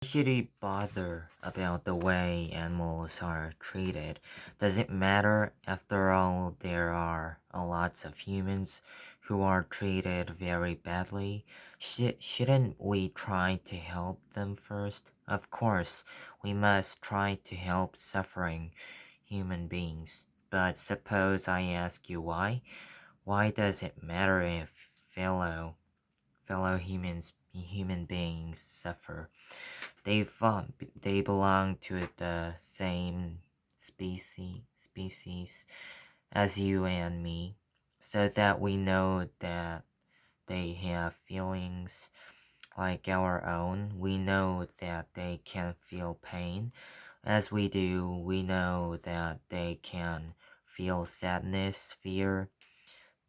Should he bother about the way animals are treated? Does it matter? After all, there are a lots of humans who are treated very badly. Shouldn't we try to help them first? Of course, we must try to help suffering human beings. But suppose I ask you why? Why does it matter if fellow human beings suffer? They belong to the same species as you and me, so that we know that they have feelings like our own. We know that they can feel pain as we do. We know that they can feel sadness, fear,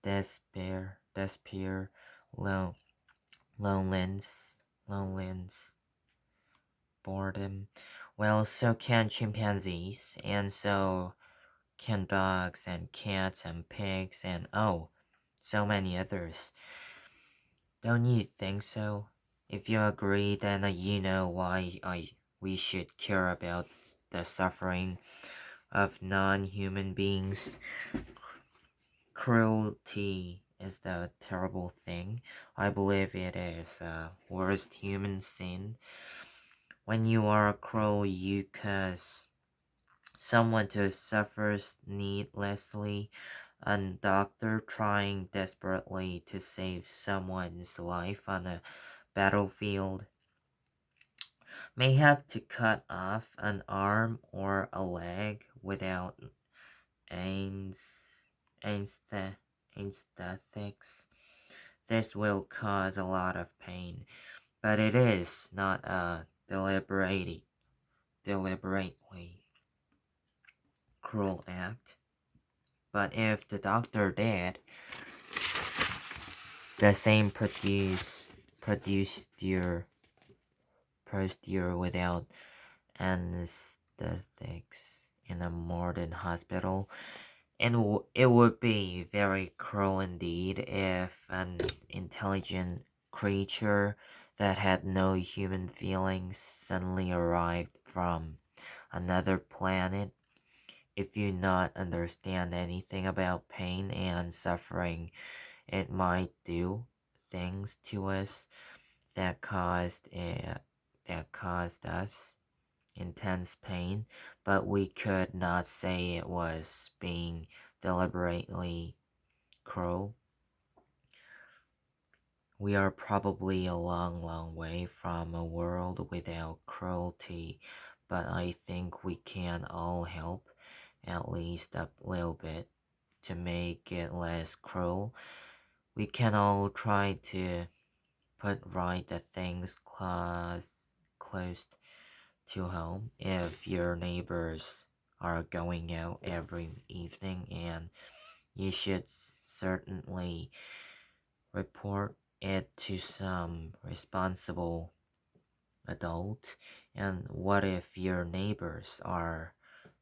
despair, lo- loneliness, loneliness, boredom. Well, so can chimpanzees, and so can dogs and cats and pigs and oh, so many others. Don't you think so? If you agree, then you know why we should care about the suffering of non-human beings. Cruelty is the terrible thing. I believe it is the worst human sin. When you are cruel, you cause someone to suffer needlessly. A doctor trying desperately to save someone's life on a battlefield may have to cut off an arm or a leg without ans- ansthe- anesthetics. This will cause a lot of pain, but it is not a deliberately cruel act. But if the doctor did the same procedure without anesthetics in a modern hospital, and it would be very cruel indeed if an intelligent creature that had no human feelings suddenly arrived from another planet. If you not understand anything about pain and suffering, it might do things to us that caused us intense pain, but we could not say it was being deliberately cruel. We are probably a long way from a world without cruelty, but I think we can all help, at least a little bit, to make it less cruel. We can all try to put right the things close to home. If your neighbors are going out every evening, and you should certainly report it to some responsible adult. And what if your neighbors are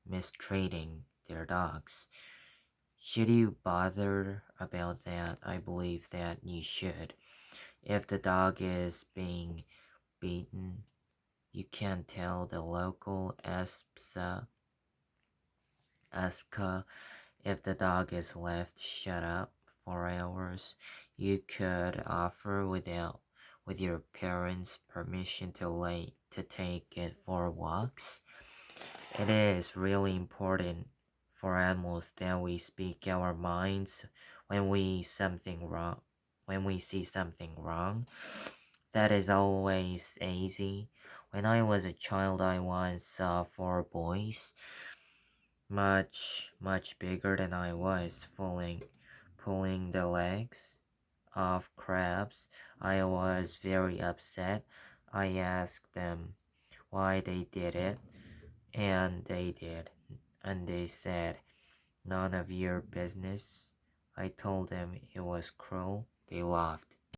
mistreating their dogs? Should you bother about that? I believe that you should. If the dog is being beaten, you can tell the local ASPCA. If the dog is left shut up for hours, you could offer with your parents' permission to take it for walks. It is really important for animals that we speak our minds when we see something wrong. That is always easy. When I was a child, I once saw four boys, much bigger than I was, pulling the legs off crabs. I was very upset. I asked them why they did it, and they did. And they said, "None of your business." I told them it was cruel. They laughed.